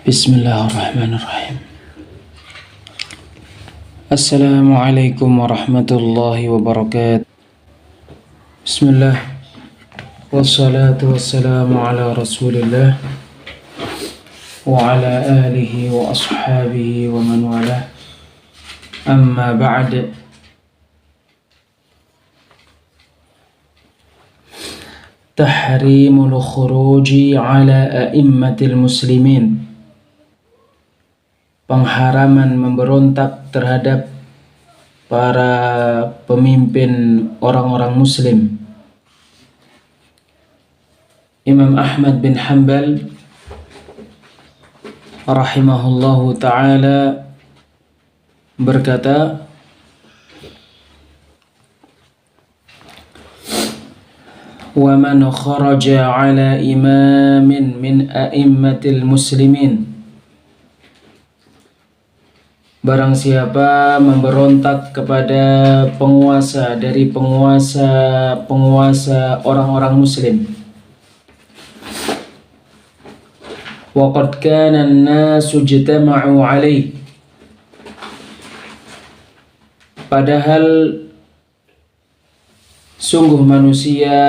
Bismillahirrahmanirrahim. Assalamualaikum warahmatullahi wabarakatuh. Bismillah. Wassalatu wassalamu ala rasulillah wa ala alihi wa ashabihi wa man walah. Amma ba'd. Tahrimul khuruji ala a'immatil muslimin. Pengharaman memberontak terhadap para pemimpin orang-orang muslim. Imam Ahmad bin Hanbal rahimahullahu ta'ala berkata, "Wa man kharaja ala imamin min a'immatil muslimin." Barang siapa memberontak kepada penguasa dari penguasa orang-orang muslim. Wa qad kana an-nasu ijtama'u 'alaihi. Padahal sungguh manusia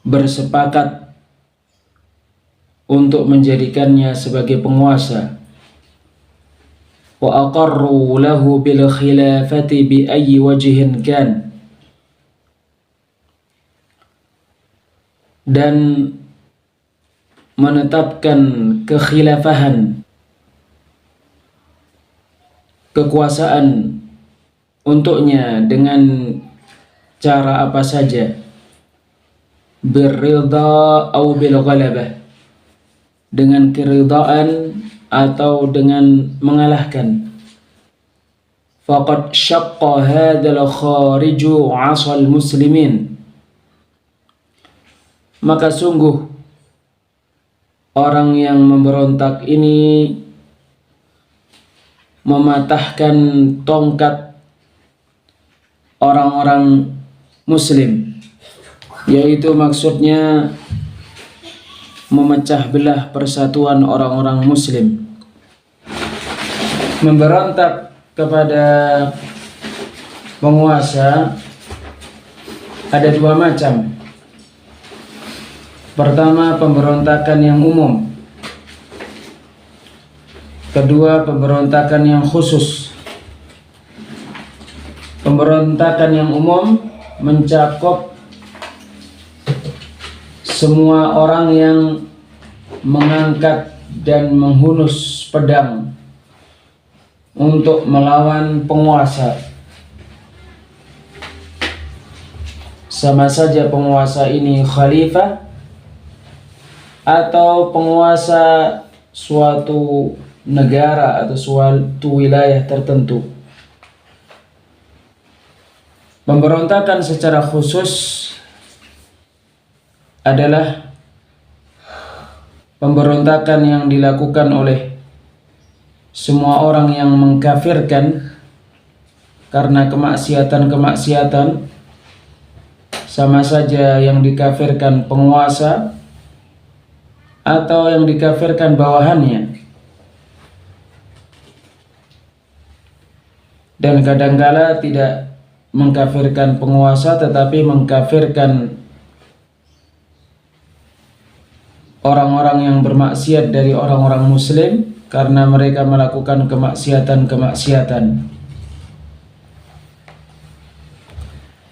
bersepakat untuk menjadikannya sebagai penguasa. Wa aqarru lahu bil khilafati bi ayyi wajhin kan. Dan menetapkan kekhilafahan, kekuasaan untuknya dengan cara apa saja, birridha au bil ghalabah, dengan keridhaan atau dengan mengalahkan. Faqad syaqqa hadzal khariju 'asal muslimin. Maka sungguh orang yang memberontak ini mematahkan tongkat orang-orang muslim, yaitu maksudnya memecah belah persatuan orang-orang muslim. Memberontak kepada penguasa ada dua macam. Pertama, pemberontakan yang umum. Kedua, pemberontakan yang khusus. Pemberontakan yang umum mencakup semua orang yang mengangkat dan menghunus pedang untuk melawan penguasa. Sama saja penguasa ini khalifah atau penguasa suatu negara atau suatu wilayah tertentu. Pemberontakan secara khusus adalah pemberontakan yang dilakukan oleh semua orang yang mengkafirkan karena kemaksiatan-kemaksiatan, sama saja yang dikafirkan penguasa atau yang dikafirkan bawahannya. Dan kadangkala tidak mengkafirkan penguasa tetapi mengkafirkan orang-orang yang bermaksiat dari orang-orang muslim karena mereka melakukan kemaksiatan-kemaksiatan.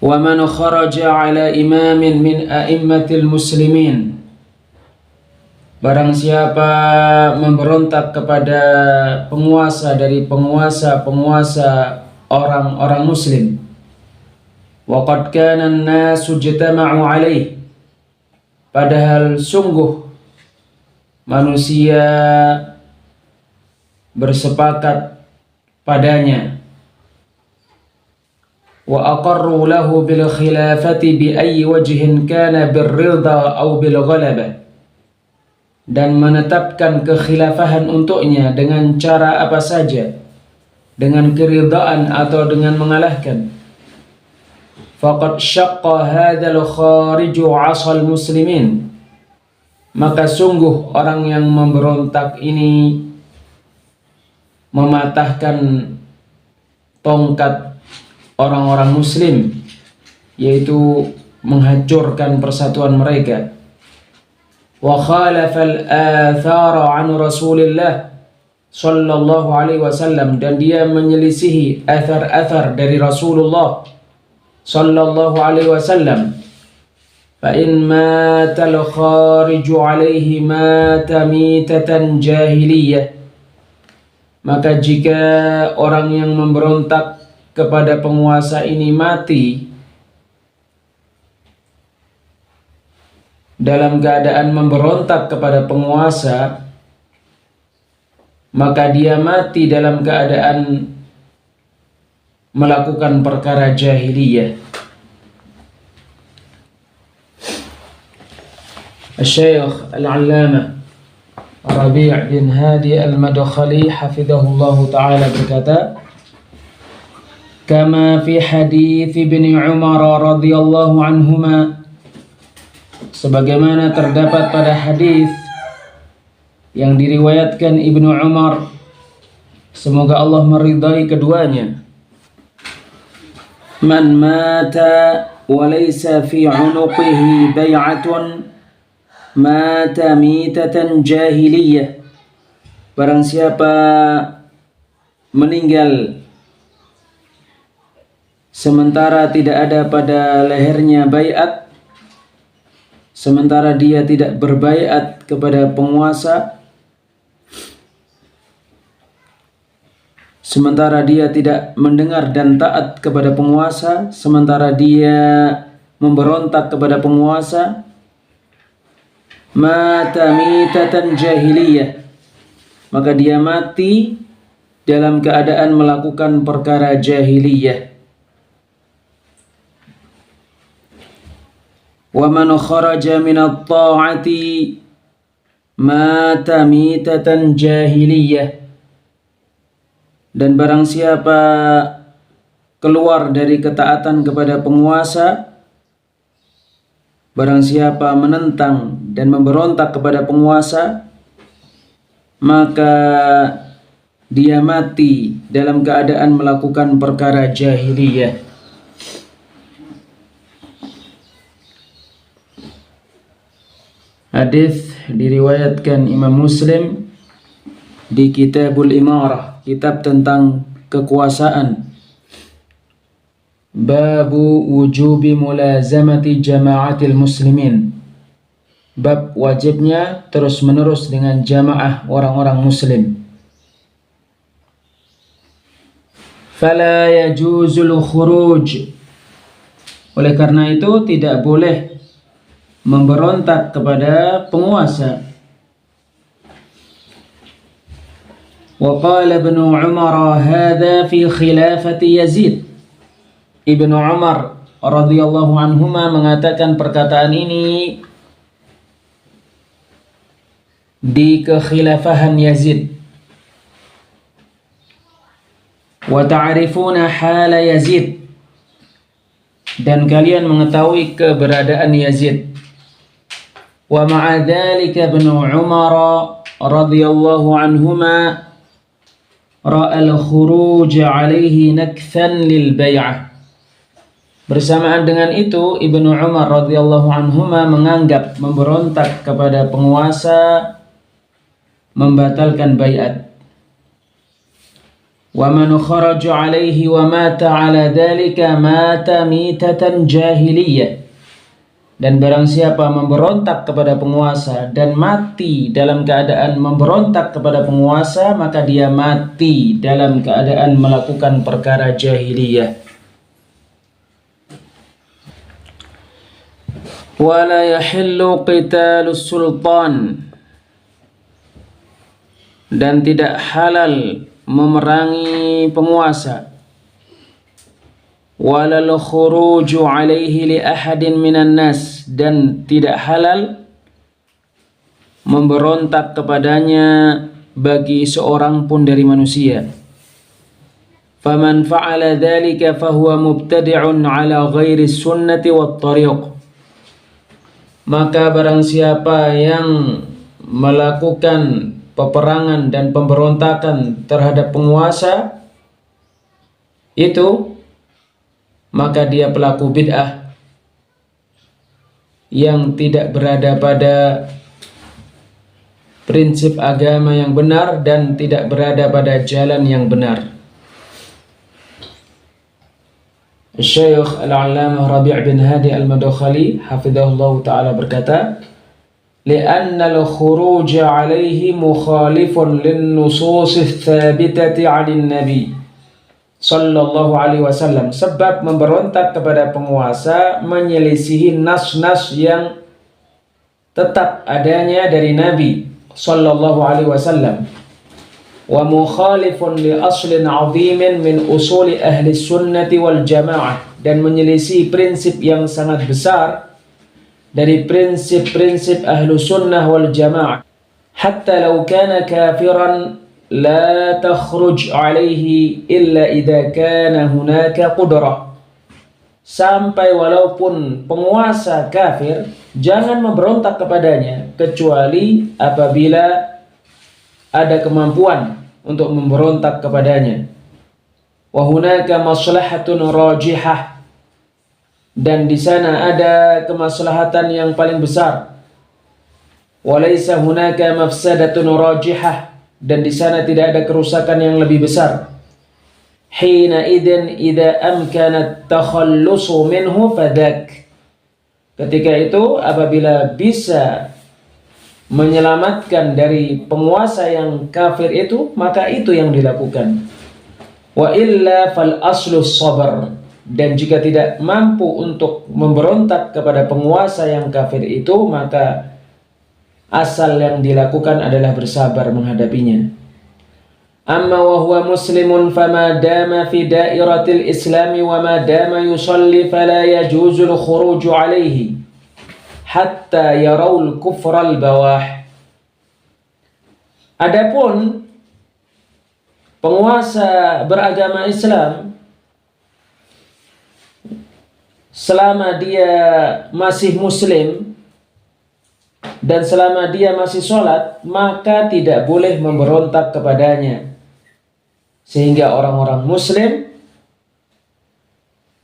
Wa man kharaja ala imamin min a'immatil muslimin. Barang siapa memberontak kepada penguasa dari penguasa-penguasa orang-orang muslim. Wa qad kana an-nasu ijtama'u 'alaihi. Padahal sungguh manusia bersepakat padanya. Wa aqarru lahu bil khilafati bi ayyi wajhin kana birridha aw bil ghalabah. Dan menetapkan kekhilafahan untuknya dengan cara apa saja, dengan keridhaan atau dengan mengalahkan. Faqad syaqqa hadzal khariju 'asal muslimin. maka sungguh orang yang memberontak ini mematahkan tongkat orang-orang muslim, yaitu menghancurkan persatuan mereka. Wa khalafa al-athara an Rasulillah sallallahu alaihi wasallam, dan dia menyelisihi athar-athar dari Rasulullah sallallahu alaihi wasallam. Fa in matal khariju alaihi mata mitatan jahiliyah, maka jika orang yang memberontak kepada penguasa ini mati dalam keadaan memberontak kepada penguasa, maka dia mati dalam keadaan melakukan perkara jahiliyah. Syekh Al-Allamah Rabi' bin Hadi Al-Madkhali hafizahullahu ta'ala berkata, kama fi hadits Ibnu Umar radhiyallahu anhuma, sebagaimana terdapat pada hadis yang diriwayatkan Ibnu Umar, semoga Allah meridai keduanya. Man mata wa laysa fi 'unuqihi bay'atun mata mitatan jahiliyah, barang siapa meninggal sementara tidak ada pada lehernya baiat, sementara dia tidak berbaiat kepada penguasa, sementara dia tidak mendengar dan taat kepada penguasa, sementara dia memberontak kepada penguasa, mata mitatan jahiliyah, maka dia mati dalam keadaan melakukan perkara jahiliyah. Wa man kharaja min at-ta'ati mata mitatan jahiliyah, dan barang siapa keluar dari ketaatan kepada penguasa, barang siapa menentang dan memberontak kepada penguasa, maka dia mati dalam keadaan melakukan perkara jahiliyah. Hadis diriwayatkan Imam Muslim di Kitabul Imarah, kitab tentang kekuasaan. Babu wujubi mulazamati jama'atil muslimin, bab wajibnya terus-menerus dengan jamaah orang-orang muslim. Fala yajuzul khuruj, oleh karena itu tidak boleh memberontak kepada penguasa. Wa qala Ibnu Umar hadza fi khilafati Yazid. Ibnu Umar radhiyallahu anhuma mengatakan perkataan ini di kekhilafahan Yazid. Wa ta'rifuna hala Yazid, dan kalian mengetahui keberadaan Yazid. Wa ma'a dzalika Ibnu Umar radhiyallahu anhuma ra'a al-khuruj 'alaihi nakthan lil bai'ah. Bersamaan dengan itu, Ibnu Umar radhiyallahu anhuma menganggap memberontak kepada penguasa membatalkan baiat. Wa man kharaja 'alaihi wa mata 'ala dzalika mata mitatan jahiliyah. Dan barang siapa memberontak kepada penguasa dan mati dalam keadaan memberontak kepada penguasa, maka dia mati dalam keadaan melakukan perkara jahiliyah. Wala yahillu qitalus sultan, dan tidak halal memerangi penguasa. Walal khuruju alaihi li ahadin minan nas, dan tidak halal memberontak kepadanya bagi seorang pun dari manusia. Faman fa'ala dzalika fahuwa mubtadi'un ala ghairi sunnati wat tariq, maka barang siapa yang melakukan peperangan dan pemberontakan terhadap penguasa itu, maka dia pelaku bid'ah yang tidak berada pada prinsip agama yang benar dan tidak berada pada jalan yang benar. Syekh Al-Allamah Rabi' bin Hadi Al-Madkhali hafizahullah ta'ala berkata, لأن الخروج عليه مخالف للنصوص الثابتة عن النبي صلى الله عليه وسلم. Sebab memberontak kepada penguasa menyelisihi nas-nas yang tetap adanya dari Nabi sallallahu alaihi wasallam. Wa mukhalifun li aslin 'azimin min usuli ahli sunnati wal jamaah, dan menyelisihi prinsip yang sangat besar dari prinsip-prinsip ahlu sunnah wal jamaah. Hatta law kana kafiran la takhruj alaihi illa idha kana hunaka qudrah. Sampai walaupun penguasa kafir, jangan memberontak kepadanya kecuali apabila ada kemampuan untuk memberontak kepadanya. Wa hunaka maslahatun rajihah, dan di sana ada kemaslahatan yang paling besar. Walaysa hunaka mafsadatun rajihah, dan di sana tidak ada kerusakan yang lebih besar. Hina idzin idza amkana takhallusu minhu fadak. Ketika itu apabila bisa menyelamatkan dari penguasa yang kafir itu, maka itu yang dilakukan. Wa illa fal aslu sabar, dan jika tidak mampu untuk memberontak kepada penguasa yang kafir itu, maka asal yang dilakukan adalah bersabar menghadapinya. Amma wa huwa muslimun fama dama fi dairatil islami wa ma dama yusalli fala yajuzul khuruju alaihi hatta yarawul kufral bawah. Adapun penguasa beragama Islam, selama dia masih muslim dan selama dia masih sholat, maka tidak boleh memberontak kepadanya, sehingga orang-orang muslim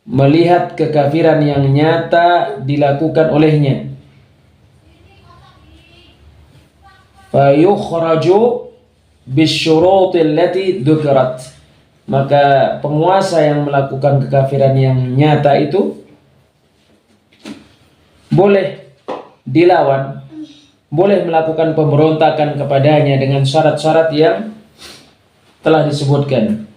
melihat kekafiran yang nyata dilakukan olehnya. Fayukhraju bisyurutil lati dzukrat, maka penguasa yang melakukan kekafiran yang nyata itu boleh dilawan, boleh melakukan pemberontakan kepadanya dengan syarat-syarat yang telah disebutkan.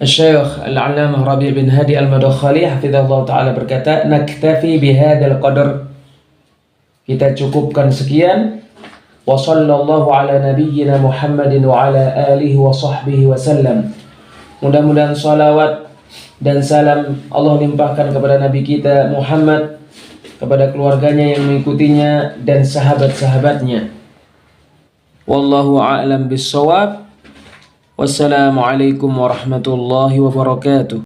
Syekh Al-Allamah Rabi' bin Hadi Al-Madkhali hafizahullah ta'ala berkata, naktafi bihadzal qadar, kita cukupkan sekian. Wa sallallahu ala nabiyyina Muhammadin wa ala alihi wa sahbihi wa sallam. Mudah-mudahan salawat dan salam Allah limpahkan kepada Nabi kita Muhammad, kepada keluarganya yang mengikutinya dan sahabat-sahabatnya. Wallahu a'lam bis-shawab. Wassalamualaikum warahmatullahi wabarakatuh.